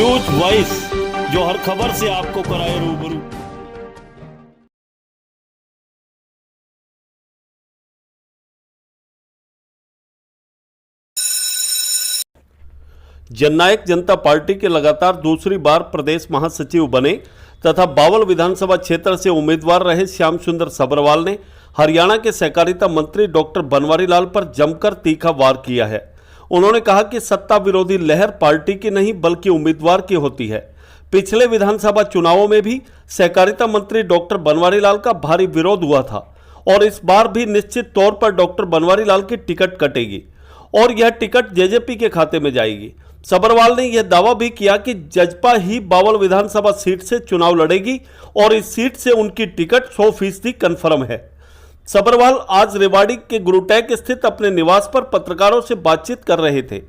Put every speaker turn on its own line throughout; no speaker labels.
News voice, जो हर खबर से आपको कराए रूबरू। जननायक जनता पार्टी के लगातार दूसरी बार प्रदेश महासचिव बने तथा बावल विधानसभा क्षेत्र से उम्मीदवार रहे श्याम सुंदर सब्रवाल ने हरियाणा के सहकारिता मंत्री डॉक्टर बनवारी लाल पर जमकर तीखा वार किया है। उन्होंने कहा कि सत्ता विरोधी लहर पार्टी की नहीं बल्कि उम्मीदवार की होती है। पिछले विधानसभा चुनावों में भी सहकारिता मंत्री डॉक्टर बनवारी लाल का भारी विरोध हुआ था और इस बार भी निश्चित तौर पर डॉक्टर बनवारी लाल की टिकट कटेगी और यह टिकट जेजेपी के खाते में जाएगी। सब्रवाल ने यह दावा भी किया कि जजपा ही बावल विधानसभा सीट से चुनाव लड़ेगी और इस सीट से उनकी टिकट 100% कन्फर्म है। सब्रवाल आज रेवाड़ी के गुरुटैक स्थित अपने निवास पर पत्रकारों से बातचीत कर रहे थे।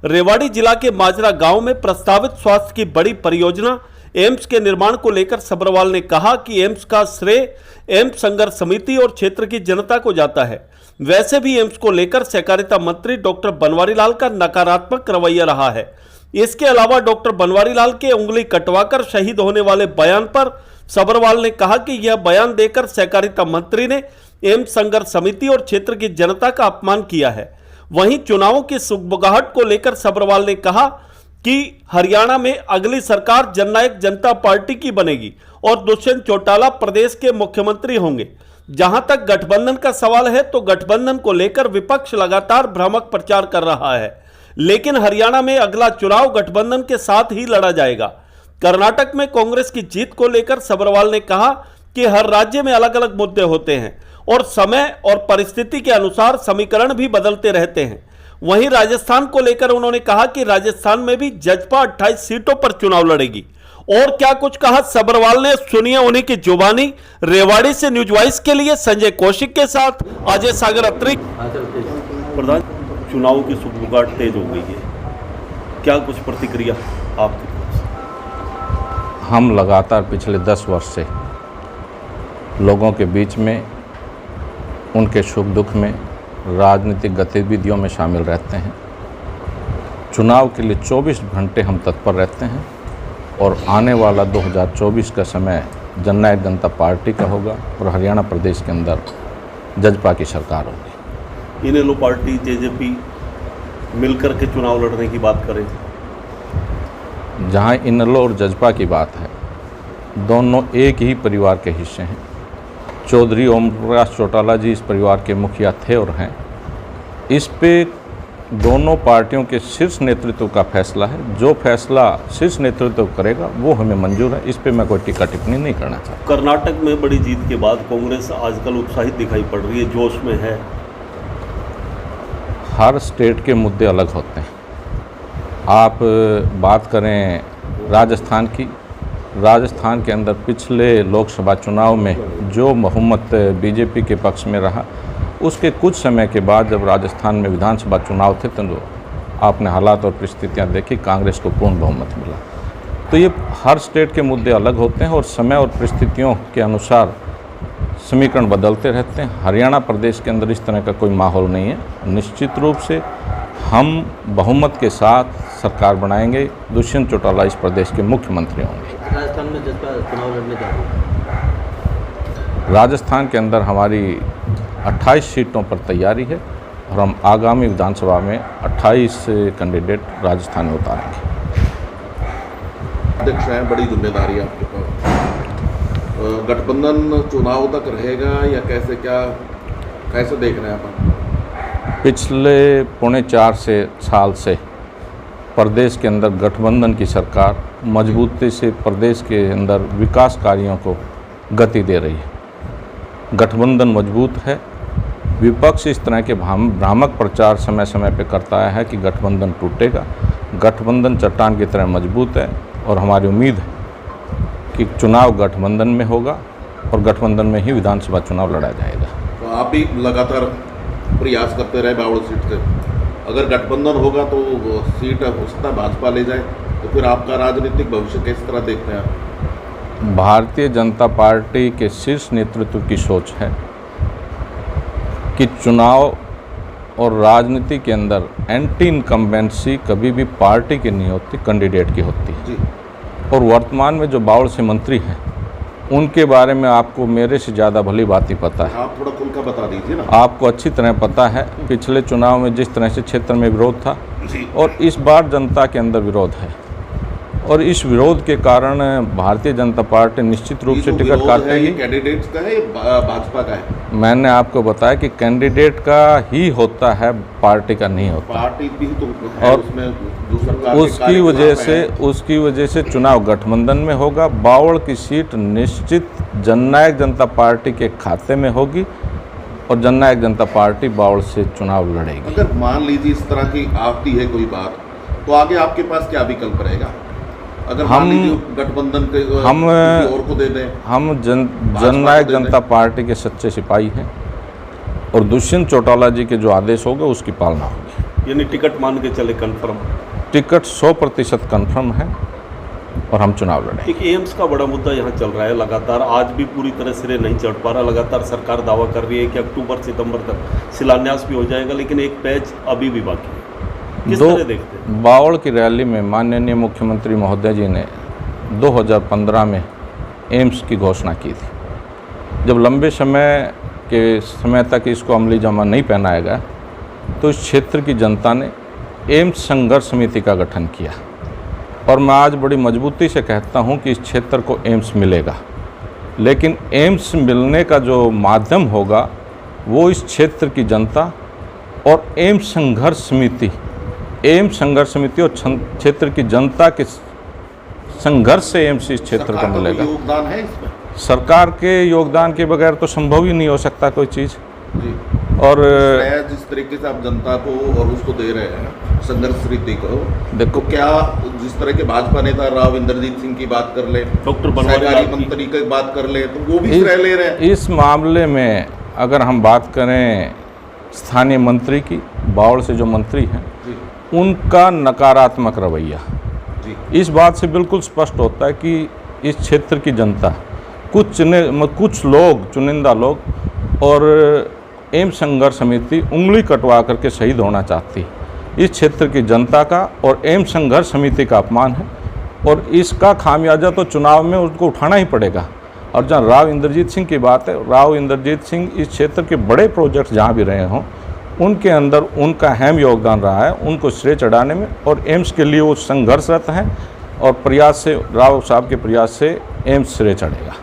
रेवाड़ी जिला के माजरा गांव में प्रस्तावित स्वास्थ्य की बड़ी परियोजना एम्स के निर्माण को लेकर सब्रवाल ने कहा कि एम्स का श्रेय एम्स संघर्ष समिति और क्षेत्र की जनता को जाता है। वैसे भी एम्स को लेकर सहकारिता मंत्री डॉक्टर बनवारी लाल का नकारात्मक रवैया रहा है। इसके अलावा डॉक्टर बनवारी लाल के उंगली कटवाकर शहीद होने वाले बयान पर सब्रवाल ने कहा कि यह बयान देकर सहकारिता मंत्री ने एम्स संघर्ष समिति और क्षेत्र की जनता का अपमान किया है। वहीं चुनावों की सुगबुगाहट को लेकर सब्रवाल ने कहा कि हरियाणा में अगली सरकार जननायक जनता पार्टी की बनेगी और दुष्यंत चौटाला प्रदेश के मुख्यमंत्री होंगे। जहां तक गठबंधन का सवाल है तो गठबंधन को लेकर विपक्ष लगातार भ्रामक प्रचार कर रहा है, लेकिन हरियाणा में अगला चुनाव गठबंधन के साथ ही लड़ा जाएगा। कर्नाटक में कांग्रेस की जीत को लेकर सब्रवाल ने कहा कि हर राज्य में अलग अलग मुद्दे होते हैं और समय और परिस्थिति के अनुसार समीकरण भी बदलते रहते हैं। वहीं राजस्थान को लेकर उन्होंने कहा कि राजस्थान में भी जजपा 28 सीटों पर चुनाव लड़ेगी। और क्या कुछ कहा सब्रवाल ने, सुनिए उन्हीं की जुबानी। रेवाड़ी से न्यूज वॉइस के लिए संजय कौशिक के साथ अजय सागर अत्रिक। प्रधान, चुनाव की सुगबुगाहट तेज हो गई है, क्या कुछ प्रतिक्रिया आपकी?
हम लगातार पिछले 10 वर्ष से लोगों के बीच में, उनके सुख दुख में, राजनीतिक गतिविधियों में शामिल रहते हैं। चुनाव के लिए 24 घंटे हम तत्पर रहते हैं और आने वाला 2024 का समय जननायक जनता पार्टी का होगा और हरियाणा प्रदेश के अंदर जजपा की सरकार होगी।
इनेलो पार्टी जेजेपी मिलकर के चुनाव लड़ने की बात करें,
जहां इनेलो और जजपा की बात है, दोनों एक ही परिवार के हिस्से हैं। चौधरी ओम प्रकाश चौटाला जी इस परिवार के मुखिया थे और हैं। इस पे दोनों पार्टियों के शीर्ष नेतृत्व का फैसला है। जो फैसला शीर्ष नेतृत्व करेगा वो हमें मंजूर है। इस पे मैं कोई टीका टिप्पणी नहीं करना चाहता।
कर्नाटक में बड़ी जीत के बाद कांग्रेस आजकल उत्साहित दिखाई पड़ रही है, जोश में है।
हर स्टेट के मुद्दे अलग होते हैं। आप बात करें राजस्थान की, राजस्थान के अंदर पिछले लोकसभा चुनाव में जो बहुमत बीजेपी के पक्ष में रहा, उसके कुछ समय के बाद जब राजस्थान में विधानसभा चुनाव थे तो आपने हालात और परिस्थितियां देखी, कांग्रेस को पूर्ण बहुमत मिला। तो ये हर स्टेट के मुद्दे अलग होते हैं और समय और परिस्थितियों के अनुसार समीकरण बदलते रहते हैं। हरियाणा प्रदेश के अंदर इस तरह का कोई माहौल नहीं है। निश्चित रूप से हम बहुमत के साथ सरकार बनाएंगे। दुष्यंत चौटाला इस प्रदेश के मुख्यमंत्री होंगे।
राजस्थान में जजपा चुनाव लड़ने जा रही है।
राजस्थान के अंदर हमारी 28 सीटों पर तैयारी है और हम आगामी विधानसभा में 28 कैंडिडेट राजस्थान में उतारेंगे।
अध्यक्ष हैं, बड़ी जिम्मेदारी है आपके पास। गठबंधन चुनाव तक रहेगा या कैसे देख रहे हैं आप?
पिछले 3.25 साल से प्रदेश के अंदर गठबंधन की सरकार मजबूती से प्रदेश के अंदर विकास कार्यों को गति दे रही है। गठबंधन मजबूत है। विपक्ष इस तरह के भ्रामक प्रचार समय समय पे करता है कि गठबंधन टूटेगा। गठबंधन चट्टान की तरह मजबूत है और हमारी उम्मीद है कि चुनाव गठबंधन में होगा और गठबंधन में ही विधानसभा चुनाव लड़ा जाएगा।
तो आप भी लगातार प्रयास करते रहे बावल सीट से। अगर गठबंधन होगा तो सीट हो सकता है भाजपा ले जाए, तो फिर आपका राजनीतिक भविष्य किस तरह देखते हैं आप?
भारतीय जनता पार्टी के शीर्ष नेतृत्व की सोच है कि चुनाव और राजनीति के अंदर एंटी इनकम्बेंसी कभी भी पार्टी की नहीं होती, कैंडिडेट की होती है।
जी
और वर्तमान में जो बावल से मंत्री हैं उनके बारे में आपको मेरे से ज़्यादा भली बात ही पता है।
आप थोड़ा खुल कर बता दीजिए ना।
आपको अच्छी तरह पता है पिछले चुनाव में जिस तरह से क्षेत्र में विरोध था
जी
और इस बार जनता के अंदर विरोध है, और इस विरोध के कारण भारतीय जनता पार्टी निश्चित रूप
ये
से
जो
टिकट
विरोध है,
काटेगी।
ये कैंडिडेट्स का है भाजपा का है?
मैंने आपको बताया कि कैंडिडेट का ही होता है, पार्टी का नहीं होता।
पार्टी भी तो है
और
उसमें जो सरकार के
उसकी वजह से चुनाव गठबंधन में होगा। बावड़ की सीट निश्चित जननायक जनता पार्टी के खाते में होगी और जननायक जनता पार्टी बावड़ से चुनाव लड़ेगी।
अगर मान लीजिए इस तरह की आती है कोई बात, तो आगे आपके पास क्या विकल्प रहेगा? अगर मान लीजिए गठबंधन के किसी और को दे दें।
हम जननायक जनता पार्टी के सच्चे सिपाही हैं और दुष्यंत चौटाला जी के जो आदेश होगा उसकी पालना होगी।
यानी टिकट मान के चले कंफर्म?
टिकट 100% कंफर्म है और हम चुनाव लड़ेंगे।
एक एम्स का बड़ा मुद्दा यहाँ चल रहा है लगातार, आज भी पूरी तरह सिरे नहीं चढ़ पा रहा। लगातार सरकार दावा कर रही है कि अक्टूबर सितंबर तक शिलान्यास भी हो जाएगा, लेकिन एक पैच अभी भी बाकी है। किस तरह देखते हैं?
बावड़ की रैली में माननीय मुख्यमंत्री महोदय जी ने 2015 में एम्स की घोषणा की थी। जब लंबे समय तक इसको अमली जामा नहीं पहनाया गया तो इस क्षेत्र की जनता ने एम्स संघर्ष समिति का गठन किया और मैं आज बड़ी मजबूती से कहता हूं कि इस क्षेत्र को एम्स मिलेगा। लेकिन एम्स मिलने का जो माध्यम होगा वो इस क्षेत्र की जनता और एम्स संघर्ष समिति और क्षेत्र की जनता के संघर्ष से एम्स इस क्षेत्र को मिलेगा।
योगदान है इसमें?
सरकार के योगदान के बगैर तो संभव ही नहीं हो सकता कोई चीज़।
जी।
और
जिस तरीके से आप जनता को और उसको दे रहे हैं संघर्ष समिति को,
देखो
क्या जिस तरह के भाजपा नेता राव इंद्रजीत सिंह की बात कर ले,
डॉक्टर बनवारी लाल
मंत्री की बात कर ले, तो वो भी श्रेय ले रहे हैं।
इस मामले में अगर हम बात करें स्थानीय मंत्री की, बावड़ से जो मंत्री हैं उनका नकारात्मक रवैया इस बात से बिल्कुल स्पष्ट होता है कि इस क्षेत्र की जनता कुछ लोग चुनिंदा लोग और एम्स संघर्ष समिति उंगली कटवा करके शहीद होना चाहती। इस क्षेत्र की जनता का और एम्स संघर्ष समिति का अपमान है और इसका खामियाजा तो चुनाव में उनको उठाना ही पड़ेगा। और जहाँ राव इंद्रजीत सिंह की बात है, राव इंद्रजीत सिंह इस क्षेत्र के बड़े प्रोजेक्ट जहाँ भी रहे हों उनके अंदर उनका अहम योगदान रहा है, उनको श्रेय चढ़ाने में, और एम्स के लिए वो संघर्षरत हैं और प्रयास से राव साहब के प्रयास से एम्स श्रेय चढ़ेगा।